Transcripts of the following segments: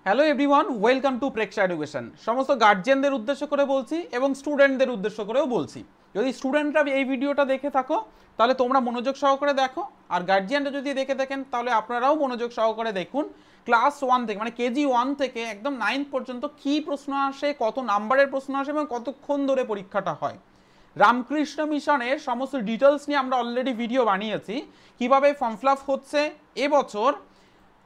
Hello everyone, welcome to Preksha education. সমস্ত গার্জিয়ানদের উদ্দেশ্য করে বলছি এবং স্টুডেন্টদের উদ্দেশ্য করেও বলছি। যদি স্টুডেন্টরা এই ভিডিওটা দেখে থাকো তাহলে তোমরা মনোযোগ সহকারে দেখো, আর গার্জিয়ানরা যদি দেখে থাকেন তাহলে আপনারাও মনোযোগ সহকারে দেখুন। ক্লাস 1 থেকে মানে কেজি 1 থেকে একদম 9 পর্যন্ত কি প্রশ্ন আসে, কত নাম্বারের প্রশ্ন আসে এবং কতক্ষণ ধরে পরীক্ষাটা হয়। রামকৃষ্ণ মিশনের সমস্ত ডিটেলস নিয়ে আমরা অলরেডি ভিডিও বানিয়েছি, কিভাবে ফর্ম ফিল আপ হচ্ছে এবছর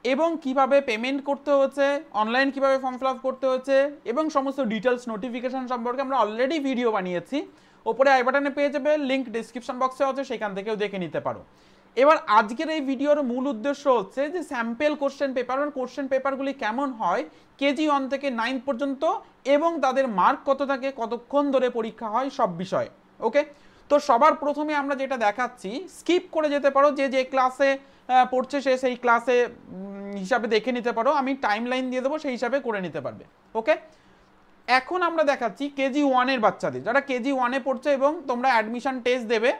এবং কিভাবে পেমেন্ট করতে হচ্ছে, অনলাইন কিভাবে ফর্ম ফিল আপ করতে হচ্ছে এবং সমস্ত ডিটেলস নোটিফিকেশন সম্পর্কে আমরা অলরেডি ভিডিও বানিয়েছি। ওপরে আই বাটনে পেয়ে যাবে, লিঙ্ক ডিসক্রিপশন বক্সে আছে, সেখান থেকেও দেখে নিতে পারো। এবার আজকের এই ভিডিওর মূল উদ্দেশ্য হচ্ছে যে স্যাম্পেল কোশ্চেন পেপার আর কোশ্চেন পেপারগুলি কেমন হয় কেজি 1 থেকে 9 পর্যন্ত এবং তাদের মার্ক কত থাকে, কতক্ষণ ধরে পরীক্ষা হয়, সব বিষয়ে। ওকে, তো সবার প্রথমে আমরা যেটা দেখাচ্ছি, স্কিপ করে যেতে পারো, যে যে ক্লাসে পড়ছে সে সেই ক্লাসে হিসাবে দেখে নিতে পারো, আমি টাইম লাইন দিয়ে দেবো, সেই হিসাবে করে নিতে পারবে। ওকে, এখন আমরা দেখাচ্ছি কেজি 1-এর বাচ্চাদের, যারা কেজি 1-এ পড়ছে এবং তোমরা অ্যাডমিশন টেস্ট দেবে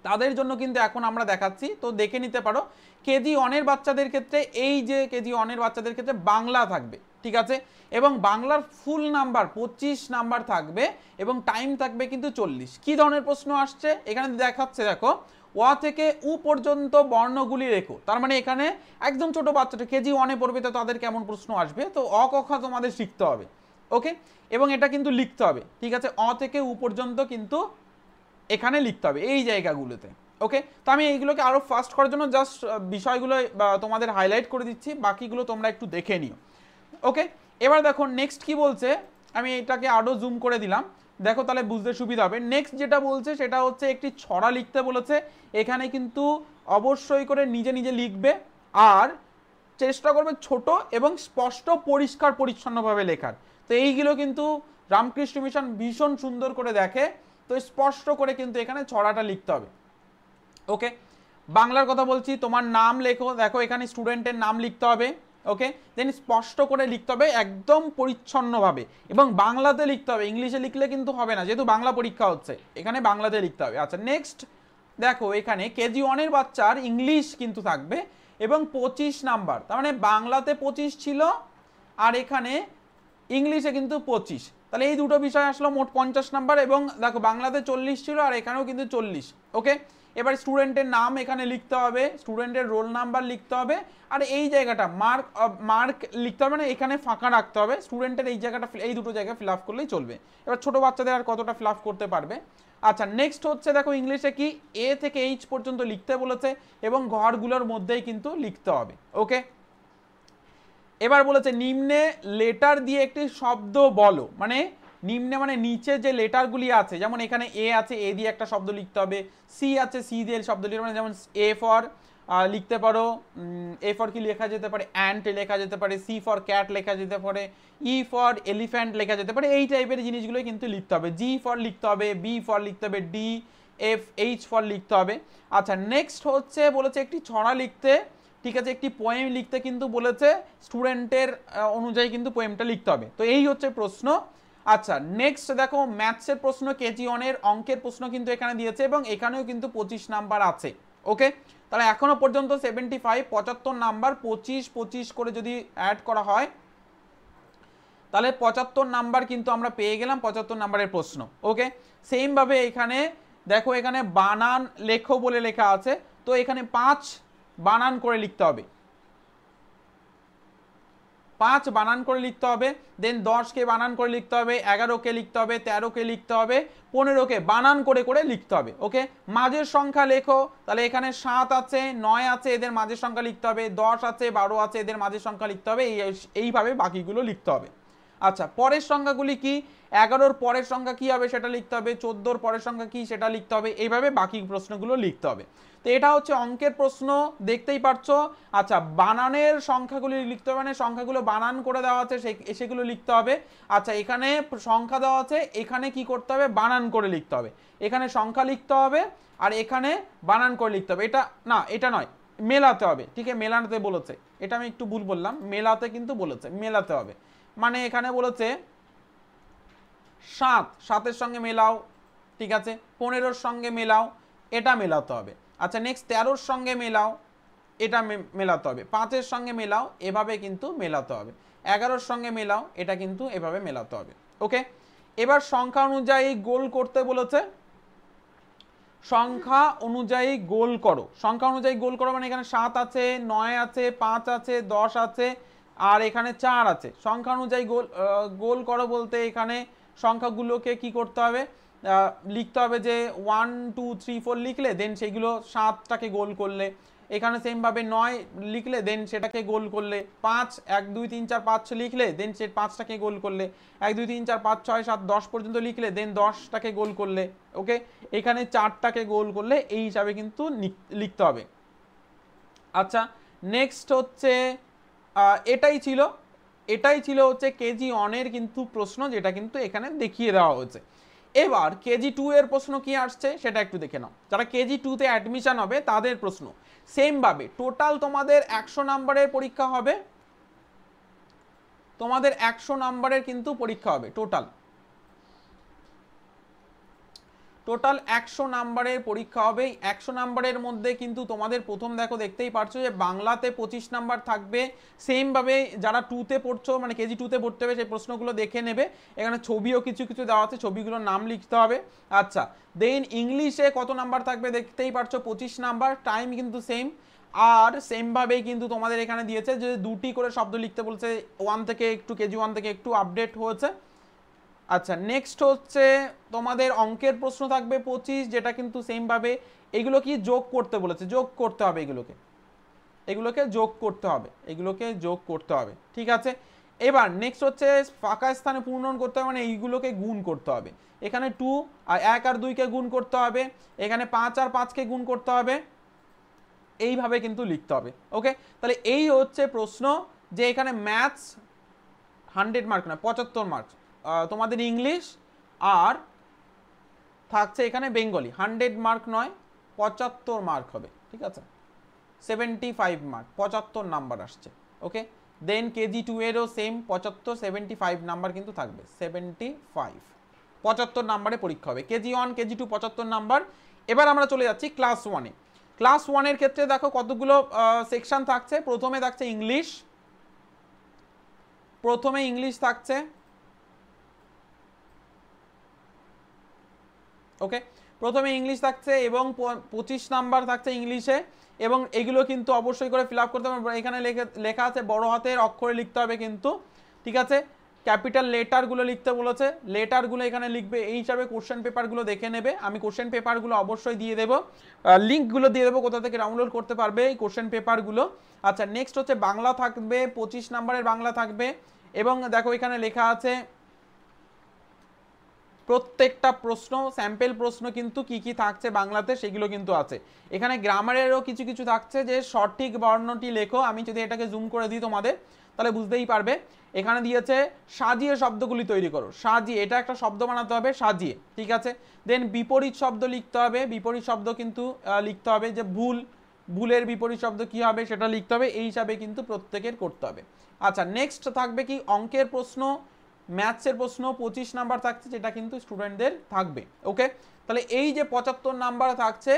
তাদের জন্য কিন্তু এখন আমরা দেখাচ্ছি, তো দেখে নিতে পারো। কেজি 1-এর বাচ্চাদের ক্ষেত্রে, এই যে কেজি 1-এর বাচ্চাদের ক্ষেত্রে বাংলা থাকবে, ঠিক আছে, এবং বাংলার ফুল নাম্বার 25 নাম্বার থাকবে এবং টাইম থাকবে কিন্তু 40। কি ধরনের প্রশ্ন আসছে এখানে দেখাচ্ছে, দেখো, ওয়া থেকে উ পর্যন্ত বর্ণগুলি রেখো। তার মানে এখানে একদম ছোট বাচ্চাটা কেজি 1-এ পড়বে, তো তাদের কেমন প্রশ্ন আসবে, তো অ ক খ তোমাদের শিখতে হবে। ওকে, এবং এটা কিন্তু লিখতে হবে, ঠিক আছে, অ থেকে উ পর্যন্ত কিন্তু এখানে লিখতে হবে এই জায়গাগুলোতে। ওকে, তো আমি এইগুলোকে আরও ফাস্ট করার জন্য জাস্ট বিষয়গুলো তোমাদের হাইলাইট করে দিচ্ছি, বাকিগুলো তোমরা একটু দেখে নিও। ওকে, এবার দেখো নেক্সট কি বলছে, আমি এটাকে আরও জুম করে দিলাম, দেখো তাহলে বুঝতে সুবিধা হবে। নেক্সট যেটা বলছে সেটা হচ্ছে একটি ছড়া লিখতে বলেছে। এখানে কিন্তু অবশ্যই করে নিজে নিজে লিখবে আর চেষ্টা করবে ছোট এবং স্পষ্ট পরিষ্কার পরিচ্ছন্নভাবে লেখার। তো এইগুলো কিন্তু রামকৃষ্ণ মিশন ভীষণ সুন্দর করে দেখে, তো স্পষ্ট করে কিন্তু এখানে ছড়াটা লিখতে হবে। ওকে, বাংলার কথা বলছি, তোমার নাম লেখো, দেখো এখানে স্টুডেন্টের নাম লিখতে হবে। ওকে, দেন স্পষ্ট করে লিখতে হবে একদম পরিচ্ছন্নভাবে, এবং বাংলাতে লিখতে হবে, ইংলিশে লিখলে কিন্তু হবে না, যেহেতু বাংলা পরীক্ষা হচ্ছে, এখানে বাংলাতে লিখতে হবে। আচ্ছা নেক্সট দেখো, এখানে কেজি 1-এর বাচ্চার ইংলিশ কিন্তু থাকবে এবং 25 নাম্বার, তার মানে বাংলাতে 25 ছিল আর এখানে ইংলিশে কিন্তু 25, তাহলে এই দুটো বিষয় আসলো মোট 50 নাম্বার, এবং দেখো বাংলাতে 40 ছিল আর এখানেও কিন্তু 40। ওকে, এবার স্টুডেন্টের নাম এখানে লিখতে হবে, স্টুডেন্টের রোল নাম্বার লিখতে হবে, আর এই জায়গাটা মার্ক লিখতে হবে, মানে এখানে ফাঁকা রাখতে হবে, স্টুডেন্টের এই জায়গাটা, এই দুটো জায়গায় ফিল আপ করলেই চলবে। এবার ছোট বাচ্চাদের আর কতটা ফিল আপ করতে পারবে। আচ্ছা নেক্সট হচ্ছে, দেখো ইংলিশে কি এ থেকে এইচ পর্যন্ত লিখতে বলেছে এবং ঘরগুলোর মধ্যেই কিন্তু লিখতে হবে। ওকে, এবার বলেছে নিম্নে লেটার দিয়ে একটি শব্দ বলো, মানে নিম্নে মানে নিচে যে লেটারগুলি আছে, যেমন এখানে এ আছে, এ দিয়ে একটা শব্দ লিখতে হবে, সি আছে, সি দিয়ে শব্দ লিখতে হবে, যেমন এ ফর লিখতে পারো, এ ফর কি লেখা যেতে পারে, অ্যান্ট লেখা যেতে পারে, সি ফর ক্যাট লেখা যেতে পারে, ই ফর এলিফ্যান্ট লেখা যেতে পারে, এই টাইপের জিনিসগুলোই কিন্তু লিখতে হবে। জি ফর লিখতে হবে, বি ফর লিখতে হবে, ডি এফ এইচ ফর লিখতে হবে। আচ্ছা নেক্সট হচ্ছে বলেছে একটি ছড়া লিখতে, ঠিক আছে, একটি পোয়েম লিখতে কিন্তু বলেছে, স্টুডেন্টের অনুযায়ী কিন্তু পোয়েমটা লিখতে হবে। তো এই হচ্ছে প্রশ্ন। আচ্ছা নেক্সট দেখো ম্যাথসের প্রশ্ন, কেজি 1-এর অঙ্কের প্রশ্ন কিন্তু এখানে দিয়েছে এবং এখানেও কিন্তু 25 নাম্বার আছে। ওকে, তাহলে এখনো পর্যন্ত 75, 75 নাম্বার, 25 25 করে যদি অ্যাড করা হয় তাহলে 75 নাম্বার কিন্তু আমরা পেয়ে গেলাম, 75 নাম্বারের প্রশ্ন। ওকে, সেমভাবে এখানে দেখো, এখানে বানান লেখো বলে লেখা আছে, তো এখানে 5 বানান করে লিখতে হবে, 5 বানান করে লিখতে হবে, দেন 10কে বানান করে লিখতে হবে, 11কে লিখতে হবে, 13কে লিখতে হবে, 15কে বানান করে করে লিখতে হবে। ওকে, মাঝের সংখ্যা লেখো, তাহলে এখানে 7 আছে, 9 আছে, এদের মাঝের সংখ্যা লিখতে হবে, 10 আছে, 12 আছে, এদের মাঝের সংখ্যা লিখতে হবে, এইভাবে বাকিগুলো লিখতে হবে। আচ্ছা পরের সংখ্যাগুলি কি, 11-র পরের সংখ্যা কি হবে সেটা লিখতে হবে, 14-র পরের সংখ্যা কি সেটা লিখতে হবে, এইভাবে বাকি প্রশ্নগুলো লিখতে হবে। তো এটা হচ্ছে অঙ্কের প্রশ্ন, দেখতেই পাচ্ছো। আচ্ছা বানানের সংখ্যাগুলি লিখতে হবে, মানে সংখ্যাগুলো বানান করে দেওয়া আছে সেগুলো লিখতে হবে। আচ্ছা এখানে সংখ্যা দেওয়া আছে, এখানে কি করতে হবে, বানান করে লিখতে হবে, এখানে সংখ্যা লিখতে হবে আর এখানে বানান করে লিখতে হবে। এটা না, এটা নয়, মেলাতে হবে, ঠিক আছে, মেলাতে বলেছে, এটা আমি একটু ভুল বললাম, মেলাতে কিন্তু বলেছে, মেলাতে হবে, মানে এখানে বলেছে 7-7-এর সঙ্গে মেলাও, ঠিক আছে, 15-র সঙ্গে মেলাও, এটা মেলাতে হবে। আচ্ছা নেক্সট 13-র সঙ্গে মেলাও, এটা মেলাতে হবে, 5-এর সঙ্গে মেলাও, এভাবে কিন্তু মেলাতে হবে, 11-র সঙ্গে মেলাও, এটা কিন্তু এভাবে মেলাতে হবে। ওকে, এবার সংখ্যা অনুযায়ী গোল করতে বলেছে, সংখ্যা অনুযায়ী গোল করো। সংখ্যা অনুযায়ী গোল করো মানে এখানে 7 আছে, 9 আছে, 5 আছে, 10 আছে, আর এখানে 4 আছে। সংখ্যা অনুযায়ী গোল করো বলতে এখানে সংখ্যাগুলোকে কি করতে হবে, লিখতে হবে যে 1 2 3 4 লিখলে দেন সেগুলো 7টাকে গোল করলে, এখানে সেমভাবে 9 লিখলে দেন সেটাকে গোল করলে, 5 1 2 3 4 5 6 লিখলে দেন সে 5টাকে গোল করলে, 1 2 3 4 5 6 7 10 পর্যন্ত লিখলে দেন 10টাকে গোল করলে। ওকে, এখানে 4টাকে গোল করলে এই হিসাবে কিন্তু লিখতে হবে। আচ্ছা, নেক্সট হচ্ছে এটাই ছিল হচ্ছে কেজি 1-এর কিন্তু প্রশ্ন, যেটা কিন্তু এখানে দেখিয়ে দেওয়া হয়েছে। এবার কেজি 2 এর প্রশ্ন কি আসছে সেটা একটু দেখে নাও। যারা কেজি 2-তে অ্যাডমিশন হবে তাদের প্রশ্ন সেম ভাবে টোটাল তোমাদের 100 নাম্বারের পরীক্ষা হবে, তোমাদের 100 নাম্বারের কিন্তু পরীক্ষা হবে টোটাল 100 নাম্বারের পরীক্ষা হবে। 100 নাম্বারের মধ্যে কিন্তু তোমাদের প্রথম দেখো দেখতেই পারছো যে বাংলাতে 25 নাম্বার থাকবে। সেম ভাবে যারা 2-তে পড়ছো মানে কেজি 2-তে পড়তে হবে সেই প্রশ্নগুলো দেখে নেবে, এখানে ছবিও কিছু কিছু দেওয়া আছে, ছবিগুলোর নাম লিখতে হবে। আচ্ছা, দেন ইংলিশে কত নাম্বার থাকবে দেখতেই পারছো 25 নাম্বার, টাইম কিন্তু সেম। আর সেমভাবেই কিন্তু তোমাদের এখানে দিয়েছে যে 2টি করে শব্দ লিখতে বলছে, 1 থেকে একটু কেজি 1 থেকে একটু আপডেট হয়েছে। আচ্ছা, নেক্সট হচ্ছে তোমাদের অঙ্কের প্রশ্ন থাকবে 25, যেটা কিন্তু সেম ভাবে এগুলো কি যোগ করতে বলেছে, যোগ করতে হবে, এগুলোকে যোগ করতে হবে। ঠিক আছে, এবার নেক্সট হচ্ছে ফাঁকা স্থানে পূরণ করতে হবে মানে এইগুলোকে গুণ করতে হবে। এখানে 2 আর 1 আর 2কে গুণ করতে হবে, এখানে 5 আর 5কে গুণ করতে হবে, এইভাবে কিন্তু লিখতে হবে। ওকে, তাহলে এই হচ্ছে প্রশ্ন যে এখানে ম্যাথস 100 মার্ক না 75 মার্ক, তোমাদের ইংলিশ আর থাকছে এখানে বেঙ্গলি 100 মার্ক নয় 75 মার্ক হবে। ঠিক আছে, 75 মার্ক, 75 নাম্বার আসছে। ওকে, দেন কেজি 2 এরও সেম 75 75 নাম্বার কিন্তু থাকবে, 75 নাম্বারে পরীক্ষা হবে। KG 1 KG 2 75 number. এবার আমরা চলে যাচ্ছি ক্লাস 1-এ। ক্লাস 1-এর ক্ষেত্রে দেখো কতগুলো সেকশন থাকছে। প্রথমে থাকছে ইংলিশ, থাকছে। ওকে, প্রথমে ইংলিশ থাকছে এবং 25 নাম্বার থাকছে ইংলিশে, এবং এগুলো কিন্তু অবশ্যই করে ফিল আপ করতে হবে। এখানে লেখা আছে বড় হাতের অক্ষরে লিখতে হবে কিন্তু। ঠিক আছে, ক্যাপিটাল লেটারগুলো লিখতে বলেছে, লেটারগুলো এখানে লিখবে। এই হিসাবে কোশ্চেন পেপারগুলো দেখে নেবে, আমি কোশ্চেন পেপারগুলো অবশ্যই দিয়ে দেবো, লিঙ্কগুলো দিয়ে দেবো কোথা থেকে ডাউনলোড করতে পারবে এই কোশ্চেন পেপারগুলো। আচ্ছা, নেক্সট হচ্ছে বাংলা থাকবে, 25 নাম্বারের বাংলা থাকবে, এবং দেখো এখানে লেখা আছে প্রত্যেকটা প্রশ্ন স্যাম্পল প্রশ্ন কিন্তু কি কি থাকছে বাংলাতে সেগুলো কিন্তু আছে। এখানে গ্রামারেরও কিছু কিছু থাকছে যে সঠিক বর্ণটি লেখো। আমি যদি এটাকে জুম করে দিই তোমাদের তাহলে বুঝতেই পারবে। এখানে দিয়েছে সাজিয়ে শব্দগুলি তৈরি করো, সাজিয়ে, এটা একটা শব্দ বানাতে হবে সাজিয়ে। ঠিক আছে, দেন বিপরীত শব্দ লিখতে হবে, বিপরীত শব্দ কিন্তু লিখতে হবে যে ভুলের বিপরীত শব্দ কি হবে সেটা লিখতে হবে। এই হিসাবে কিন্তু প্রত্যেকের করতে হবে। আচ্ছা, নেক্সট থাকবে কি অঙ্কের প্রশ্ন, ম্যাথসের প্রশ্ন 25 নাম্বার থাকছে, যেটা কিন্তু স্টুডেন্টদের থাকবে। ওকে, তাহলে এই যে 75 নাম্বার থাকছে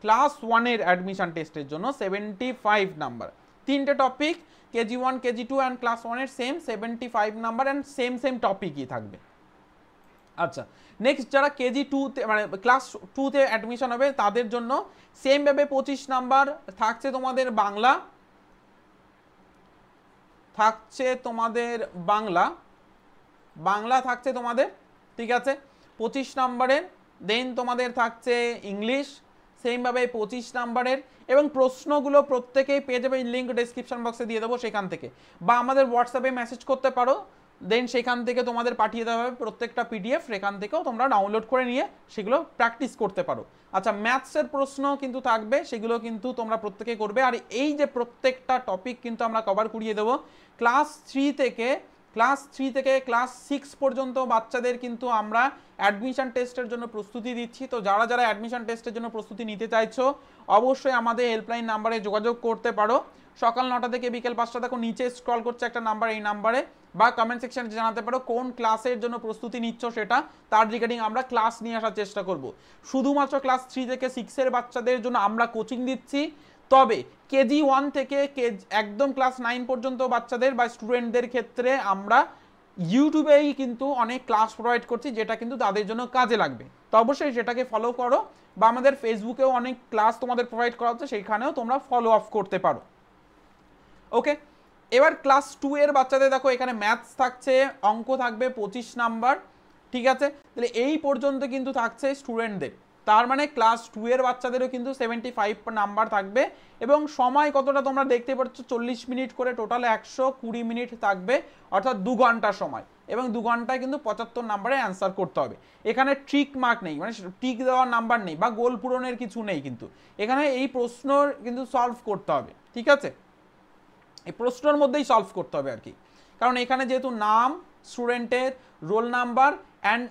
ক্লাস 1-এর অ্যাডমিশন টেস্টের জন্য 75 নাম্বার, তিনটে topic KG 1 KG 2 and class 1-এর সেম 75 নাম্বার অ্যান্ড সেম টপিকই থাকবে। আচ্ছা, নেক্সট যারা কেজি 2-তে মানে ক্লাস 2-তে অ্যাডমিশন হবে তাদের জন্য সেম ভাবে 25 নাম্বার থাকছে তোমাদের বাংলা, থাকছে তোমাদের। ঠিক আছে, 25 নাম্বারের। দেন তোমাদের থাকছে ইংলিশ সেমভাবে 25 নাম্বারের, এবং প্রশ্নগুলো প্রত্যেকেই পেয়ে যাবে, লিঙ্ক ডেসক্রিপশন বক্সে দিয়ে দেবো সেখান থেকে, বা আমাদের হোয়াটসঅ্যাপে মেসেজ করতে পারো, দেন সেখান থেকে তোমাদের পাঠিয়ে দেওয়া হবে প্রত্যেকটা পিডিএফ, সেখান থেকেও তোমরা ডাউনলোড করে নিয়ে সেগুলো প্র্যাকটিস করতে পারো। আচ্ছা, ম্যাথসের প্রশ্ন কিন্তু থাকবে, সেগুলো কিন্তু তোমরা প্রত্যেকে করবে। আর এই যে প্রত্যেকটা টপিক কিন্তু আমরা কভার করিয়ে দেবো ক্লাস 3 থেকে ক্লাস 6 পর্যন্ত বাচ্চাদের কিন্তু আমরা অ্যাডমিশন টেস্টের জন্য প্রস্তুতি দিচ্ছি। তো যারা যারা অ্যাডমিশন টেস্টের জন্য প্রস্তুতি নিতে চাইছো অবশ্যই আমাদের হেল্পলাইন নাম্বারে যোগাযোগ করতে পারো। সকাল 9টা থেকে বিকেল 5টা, দেখো নিচে স্ক্রল করছে একটা নাম্বার, এই নাম্বারে, বা কমেন্ট সেকশনে জানাতে পারো কোন ক্লাসের জন্য প্রস্তুতি নিচ্ছ সেটা, তার রিগার্ডিং আমরা ক্লাস নিয়ে আসার চেষ্টা করব। শুধুমাত্র ক্লাস 3 থেকে 6-এর বাচ্চাদের জন্য আমরা কোচিং দিচ্ছি, তবে কেজি 1 থেকে একদম ক্লাস 9 পর্যন্ত বাচ্চাদের বা স্টুডেন্টদের ক্ষেত্রে আমরা ইউটিউবেই কিন্তু অনেক ক্লাস প্রোভাইড করছি, যেটা কিন্তু তাদের জন্য কাজে লাগবে। তো অবশ্যই সেটাকে ফলো করো, বা আমাদের ফেসবুকেও অনেক ক্লাস তোমাদের প্রোভাইড করা হচ্ছে, সেইখানেও তোমরা ফলো আপ করতে পারো। ওকে, এবার ক্লাস 2 এর বাচ্চাদের দেখো এখানে ম্যাথস থাকছে, অঙ্ক থাকবে 25 নাম্বার, ঠিক আছে। তাহলে এই পর্যন্ত কিন্তু থাকছে স্টুডেন্টদের, তার মানে ক্লাস 2 এর বাচ্চাদেরও কিন্তু 75 নাম্বার থাকবে, এবং সময় কতটা তোমরা দেখতে পাচ্ছ 40 মিনিট করে, টোটাল 120 মিনিট থাকবে, অর্থাৎ 2 ঘন্টা সময়, এবং 2 ঘন্টায় কিন্তু 75 নাম্বারে অ্যান্সার করতে হবে। এখানে ট্রিক মার্ক নেই, মানে টিক দেওয়ার নাম্বার নেই বা গোল পূরণের কিছু নেই, কিন্তু এখানে এই প্রশ্ন কিন্তু সলভ করতে হবে, ঠিক আছে, এই প্রশ্নের মধ্যেই সলভ করতে হবে আর কি। কারণ এখানে যেহেতু নাম, স্টুডেন্টের রোল নাম্বার অ্যান্ড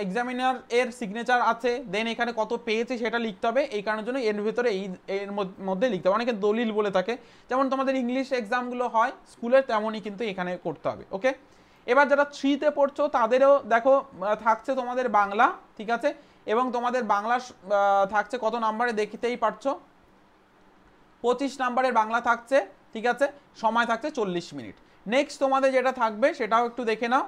এক্সামিনার এর সিগনেচার আছে, দেন এখানে কত পেয়েছে সেটা লিখতে হবে, এই কারণের জন্য এর ভিতরে এর মধ্যে লিখতে হবে। অনেকে দলিল বলে থাকে, যেমন তোমাদের ইংলিশ এক্সামগুলো হয় স্কুলের, তেমনই কিন্তু এখানে করতে হবে। ওকে, এবার যারা 3তে পড়ছো তাদেরও দেখো থাকছে তোমাদের বাংলা, ঠিক আছে, এবং তোমাদের বাংলা থাকছে কত নাম্বারে দেখতেই পারছো, 25 নাম্বারের বাংলা থাকছে, ঠিক আছে, সময় থাকছে 40 মিনিট। নেক্সট তোমাদের যেটা থাকবে সেটাও একটু দেখে নাও,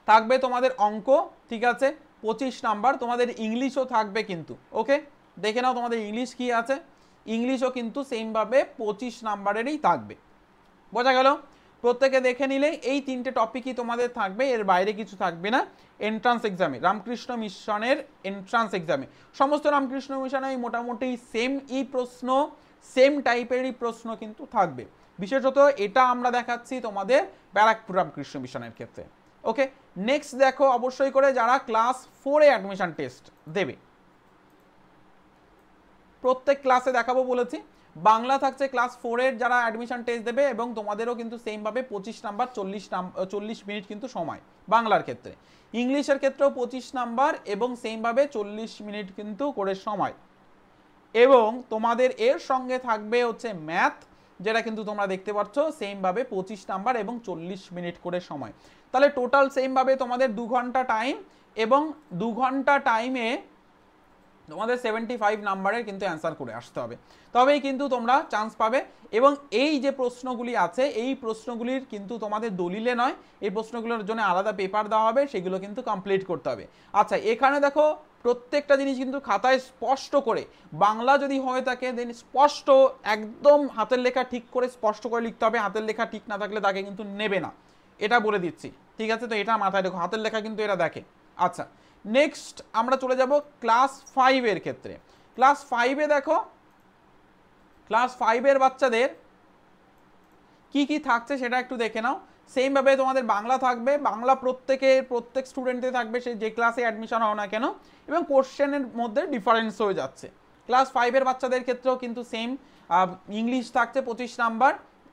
থাকবে তোমাদের অঙ্ক, ঠিক আছে, 25 নাম্বার, তোমাদের ইংলিশও থাকবে কিন্তু। ওকে, দেখে নাও তোমাদের ইংলিশ কি আছে, ইংলিশও কিন্তু সেমভাবে 25 নাম্বারেরই থাকবে। বোঝা গেল? প্রত্যেকে দেখে নিলে এই 3টে টপিকই তোমাদের থাকবে, এর বাইরে কিছু থাকবে না। এন্ট্রান্স এক্সামে, রামকৃষ্ণ মিশনের এন্ট্রান্স এক্সামে সমস্ত রামকৃষ্ণ মিশনে মোটামুটি সেম প্রশ্ন, সেম টাইপেরই প্রশ্ন কিন্তু থাকবে। বিশেষত এটা আমরা দেখাচ্ছি তোমাদের ব্যারাকপুর রামকৃষ্ণ মিশনের ক্ষেত্রে। ওকে, নেক্সট দেখো অবশ্যই করে যারা ক্লাস 4-এ অ্যাডমিশন টেস্ট দেবে, প্রত্যেক ক্লাসে দেখাবো বলেছি। বাংলা থাকছে ক্লাস 4-এর যারা অ্যাডমিশন টেস্ট দেবে, এবং তোমাদেরও কিন্তু সেমভাবে 25 নাম্বার 40 মিনিট কিন্তু সময় বাংলার ক্ষেত্রে। ইংলিশের ক্ষেত্রেও 25 নাম্বার এবং সেমভাবে 40 মিনিট কিন্তু করে সময়, এবং তোমাদের এর সঙ্গে থাকবে হচ্ছে ম্যাথ, যেটা কিন্তু তোমরা দেখতে পাচ্ছ সেমভাবে 25 নাম্বার এবং 40 মিনিট করে সময়। তাহলে টোটাল সেমভাবে তোমাদের 2 ঘন্টা টাইম, এবং 2 ঘন্টা টাইমে তোমাদের 75 নাম্বারের কিন্তু অ্যান্সার করে আসতে হবে, তবেই কিন্তু তোমরা চান্স পাবে। এবং এই যে প্রশ্নগুলি আছে, এই প্রশ্নগুলির কিন্তু তোমাদের দলিলে নয়, এই প্রশ্নগুলোর জন্য আলাদা পেপার দেওয়া হবে, সেগুলো কিন্তু কমপ্লিট করতে হবে। আচ্ছা, এখানে দেখো প্রত্যেকটা জিনিস কিন্তু খাতায় স্পষ্ট করে, বাংলা যদি হয়ে থাকে দেন স্পষ্ট একদম হাতের লেখা ঠিক করে স্পষ্ট করে লিখতে হবে, হাতের লেখা ঠিক না থাকলে তাকে কিন্তু নেবে না, এটা বলে দিচ্ছি, ঠিক আছে। তো এটা মাথায় রেখো, হাতের লেখা কিন্তু এরা দেখে। আচ্ছা, নেক্সট আমরা চলে যাব ক্লাস 5-এর ক্ষেত্রে। ক্লাস 5-এ দেখো ক্লাস 5-এর বাচ্চাদের কি কি থাকছে সেটা একটু দেখে নাও। সেমভাবে তোমাদের বাংলা থাকবে, বাংলা প্রত্যেক স্টুডেন্টে থাকবে, সে যে ক্লাসে অ্যাডমিশন হও না কেন, এবং কোশ্চেনের মধ্যে ডিফারেন্স হয়ে যাচ্ছে। ক্লাস 5-এর বাচ্চাদের ক্ষেত্রেও কিন্তু সেম, ইংলিশ থাকছে 25 নাম্বার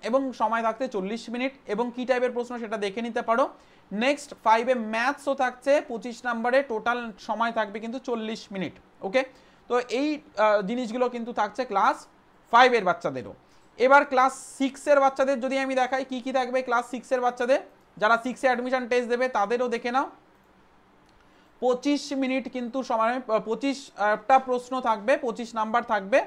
এবং সময় থাকছে 40 মিনিট, এবং কি টাইপের প্রশ্ন সেটা দেখে নিতে পারো। নেক্সট 5-এ ম্যাথসও থাকছে 25 নাম্বারে, টোটাল সময় থাকবে কিন্তু 40 মিনিট। ওকে, তো এই জিনিসগুলো কিন্তু থাকছে ক্লাস 5-এর বাচ্চাদেরও। এবার ক্লাস 6-এর বাচ্চাদের যদি আমি দেখাই কি কি থাকবে, ক্লাস 6-এর বাচ্চাদের যারা 6-এ অ্যাডমিশন টেস্ট দেবে তাদেরও দেখে নাও। 25 মিনিট কিন্তু সময়, 25টা প্রশ্ন থাকবে, 25 নাম্বার থাকবে,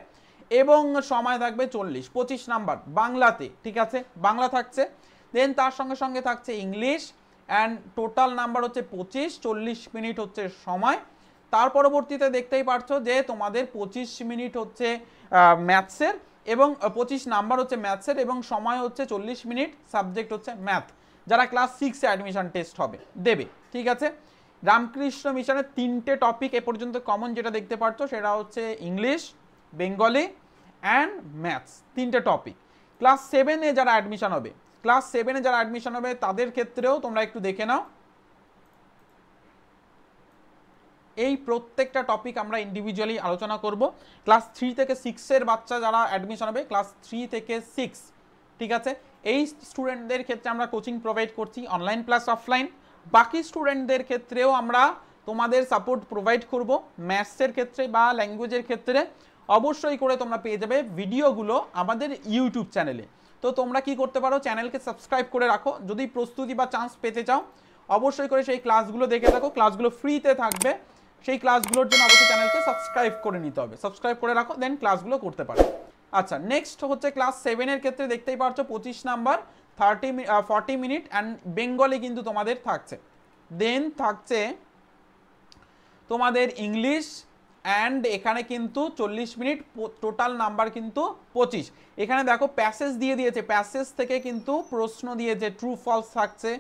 এবং সময় থাকবে 40, 25 নাম্বার বাংলাতে, ঠিক আছে, বাংলা থাকছে। দেন তার সঙ্গে সঙ্গে থাকছে ইংলিশ, অ্যান্ড টোটাল নাম্বার হচ্ছে 25, 40 মিনিট হচ্ছে সময়। তার পরবর্তীতে দেখতেই পারছো যে তোমাদের 25 মিনিট হচ্ছে ম্যাথসের, এবং 25 নাম্বার হচ্ছে ম্যাথসের, এবং সময় হচ্ছে 40 মিনিট, সাবজেক্ট হচ্ছে ম্যাথ, যারা ক্লাস 6-এ অ্যাডমিশন টেস্ট হবে দেবে, ঠিক আছে। রামকৃষ্ণ মিশনের 3টে টপিক এ পর্যন্ত কমন যেটা দেখতে পাচ্ছ সেটা হচ্ছে ইংলিশ, বেঙ্গলি অ্যান্ড ম্যাথস, 3টে টপিক। ক্লাস 7-এ যারা অ্যাডমিশন হবে, ক্লাস 7-এ যারা অ্যাডমিশন হবে তাদের ক্ষেত্রেও তোমরা একটু দেখে নাও, এই প্রত্যেকটা টপিক আমরা ইন্ডিভিজুয়ালি আলোচনা করব। ক্লাস 3 থেকে 6-এর বাচ্চা যারা অ্যাডমিশন হবে, ক্লাস 3 থেকে 6, ঠিক আছে, এই স্টুডেন্টদের ক্ষেত্রে আমরা কোচিং প্রোভাইড করছি অনলাইন প্লাস অফলাইন। বাকি স্টুডেন্টদের ক্ষেত্রেও আমরা তোমাদের সাপোর্ট প্রোভাইড করব, ম্যাথসের ক্ষেত্রে বা ল্যাঙ্গুয়েজের ক্ষেত্রে অবশ্যই করে তোমরা পেয়ে যাবে ভিডিওগুলো আমাদের ইউটিউব চ্যানেলে। তো তোমরা কি করতে পারো, চ্যানেলকে সাবস্ক্রাইব করে রাখো, যদি প্রস্তুতি বা চান্স পেতে চাও অবশ্যই করে সেই ক্লাসগুলো দেখে থাকো, ক্লাসগুলো ফ্রিতে থাকবে, সেই ক্লাসগুলোর জন্য অবশ্যই চ্যানেলকে সাবস্ক্রাইব করে নিতে হবে, সাবস্ক্রাইব করে রাখো, দেন ক্লাসগুলো করতে পারো। আচ্ছা, নেক্সট হচ্ছে ক্লাস 7-এর ক্ষেত্রে দেখতেই পাচ্ছ 25 নাম্বার 40 মিনিট অ্যান্ড বেঙ্গলি কিন্তু তোমাদের থাকছে। দেন থাকছে তোমাদের ইংলিশ অ্যান্ড এখানে কিন্তু 40 মিনিট, টোটাল নাম্বার কিন্তু 25। এখানে দেখো প্যাসেজ দিয়ে দিয়েছে, প্যাসেজ থেকে কিন্তু প্রশ্ন দিয়েছে, ট্রু ফলস থাকছে,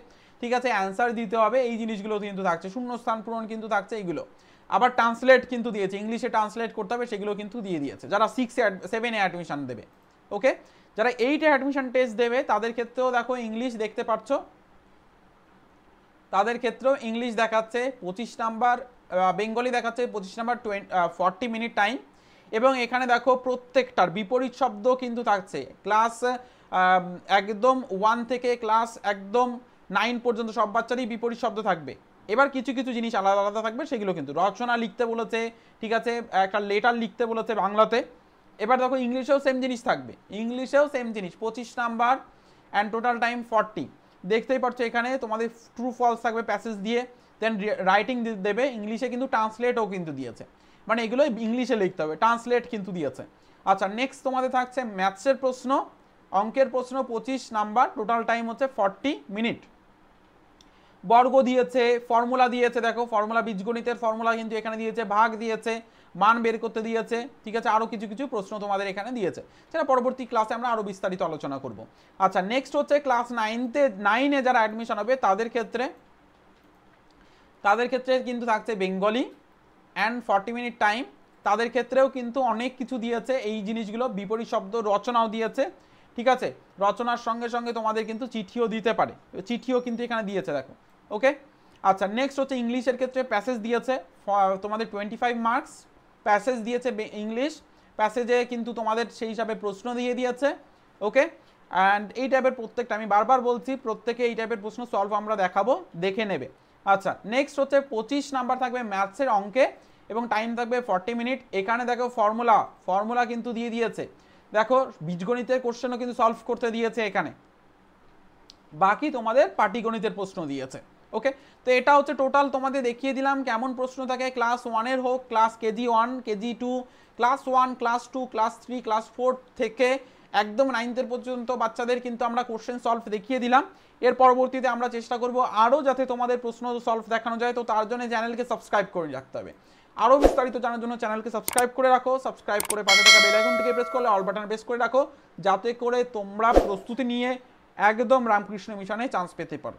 ঠিক আছে, অ্যান্সার দিতে হবে, এই জিনিসগুলো কিন্তু থাকছে, শূন্যস্থান পূরণ কিন্তু থাকছে এইগুলো। আবার ট্রান্সলেট কিন্তু দিয়েছে, ইংলিশে ট্রান্সলেট করতে হবে, সেগুলো কিন্তু দিয়ে দিয়েছে যারা 7-এ অ্যাডমিশন দেবে। ওকে, যারা 8-এ অ্যাডমিশন টেস্ট দেবে তাদের ক্ষেত্রেও দেখো ইংলিশ দেখতে পাচ্ছ, তাদের ক্ষেত্রেও ইংলিশ দেখাচ্ছে 25 নাম্বার, বেঙ্গলি দেখাচ্ছে 25 নাম্বার 40 মিনিট টাইম। এবং এখানে দেখো প্রত্যেকটার বিপরীত শব্দ কিন্তু থাকছে, ক্লাস একদম 1 থেকে ক্লাস একদম 9 পর্যন্ত সব বাচ্চারই বিপরীত শব্দ থাকবে। এবার কিছু কিছু জিনিস আলাদা আলাদা থাকবে, সেগুলো কিন্তু রচনা লিখতে বলেছে, ঠিক আছে, একটা লেটার লিখতে বলেছে বাংলাতে। এবার দেখো ইংলিশেও সেম জিনিস থাকবে, ইংলিশেও সেম জিনিস 25 নাম্বার অ্যান্ড টোটাল টাইম 40। দেখতেই পাচ্ছ এখানে তোমাদের ট্রু ফলস থাকবে প্যাসেজ দিয়ে, দেন রাইটিং দেবে, ইংলিশে কিন্তু ট্রান্সলেটও কিন্তু দিয়েছে, মানে এগুলো ইংলিশে লিখতে হবে, ট্রান্সলেট কিন্তু দিয়েছে। আচ্ছা, নেক্সট তোমাদের থাকছে ম্যাথসের প্রশ্ন, অঙ্কের প্রশ্ন 25 নাম্বার, টোটাল টাইম হচ্ছে 40 মিনিট। বর্গ দিয়েছে, ফর্মুলা দিয়েছে, দেখো ফর্মুলা, বীজগণিতের ফর্মুলা কিন্তু এখানে দিয়েছে, ভাগ দিয়েছে, মান বের করতে দিয়েছে, ঠিক আছে, আরও কিছু কিছু প্রশ্ন তোমাদের এখানে দিয়েছে, সেটা পরবর্তী ক্লাসে আমরা আরও বিস্তারিত আলোচনা করব। আচ্ছা, নেক্সট হচ্ছে ক্লাস 9-এ যারা অ্যাডমিশন হবে তাদের ক্ষেত্রে কিন্তু থাকছে বেঙ্গলি অ্যান্ড 40 মিনিট টাইম। তাদের ক্ষেত্রেও কিন্তু অনেক কিছু দিয়েছে, এই জিনিসগুলো বিপরীত শব্দ রচনাও দিয়েছে, ঠিক আছে, রচনার সঙ্গে সঙ্গে তোমাদের কিন্তু চিঠিও দিতে পারে, চিঠিও কিন্তু এখানে দিয়েছে, দেখো। ওকে, আচ্ছা, নেক্সট হচ্ছে ইংলিশের ক্ষেত্রে প্যাসেজ দিয়েছে তোমাদের 25 মার্কস, প্যাসেজ দিয়েছে ইংলিশ, প্যাসেজে কিন্তু তোমাদের সেই হিসাবে প্রশ্ন দিয়ে দিয়েছে। ওকে, অ্যান্ড এই টাইপের প্রত্যেকটা, আমি বারবার বলছি, প্রত্যেকে এই টাইপের প্রশ্ন সলভ আমরা দেখাবো, দেখে নেবে। আচ্ছা, নেক্সট হচ্ছে 25 নাম্বার থাকবে ম্যাথসের অঙ্কে এবং টাইম থাকবে 40 মিনিট। এখানে দেখো ফর্মুলা কিন্তু দিয়ে দিয়েছে, দেখো বীজগণিতের কোশ্চেনও কিন্তু সলভ করতে দিয়েছে এখানে, বাকি তোমাদের পাটিগণিতের প্রশ্ন দিয়েছে। ওকে, তো এটা হচ্ছে টোটাল তোমাদের দেখিয়ে দিলাম কেমন প্রশ্ন থাকে, ক্লাস 1-এর হোক, class KG 1, KG 2, class 1, class 2, class 3, class 4 থেকে একদম 9th পর্যন্ত বাচ্চাদের কিন্তু আমরা কোশ্চেন সলভ দেখিয়ে দিলাম। এর পরবর্তীতে আমরা চেষ্টা করব আরও যাতে তোমাদের প্রশ্ন সলভ দেখানো যায়, তো তার জন্য চ্যানেলকে সাবস্ক্রাইব করে রাখতে হবে। আরও বিস্তারিত জানার জন্য চ্যানেলকে সাবস্ক্রাইব করে রাখো, সাবস্ক্রাইব করে পাশে থাকা বেল আইকনটিকে প্রেস করলে অল বাটন প্রেস করে রাখো, যাতে করে তোমরা প্রস্তুতি নিয়ে একদম রামকৃষ্ণ মিশনে চান্স পেতে পারো।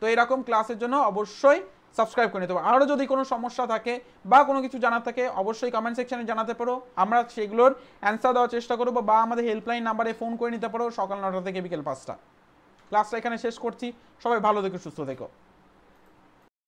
তো এরকম ক্লাসের জন্য অবশ্যই সাবস্ক্রাইব করে নিতে পারো। আরও যদি কোনো সমস্যা থাকে বা কোনো কিছু জানার থাকে অবশ্যই কমেন্ট সেকশনে জানাতে পারো, আমরা সেগুলোর অ্যান্সার দেওয়ার চেষ্টা করবো, বা আমাদের হেল্পলাইন নাম্বারে ফোন করে নিতে পারো সকাল 9টা থেকে বিকেল 5টা। ক্লাসটা এখানে শেষ করছি, সবাই ভালো থেকো, সুস্থ থেকো।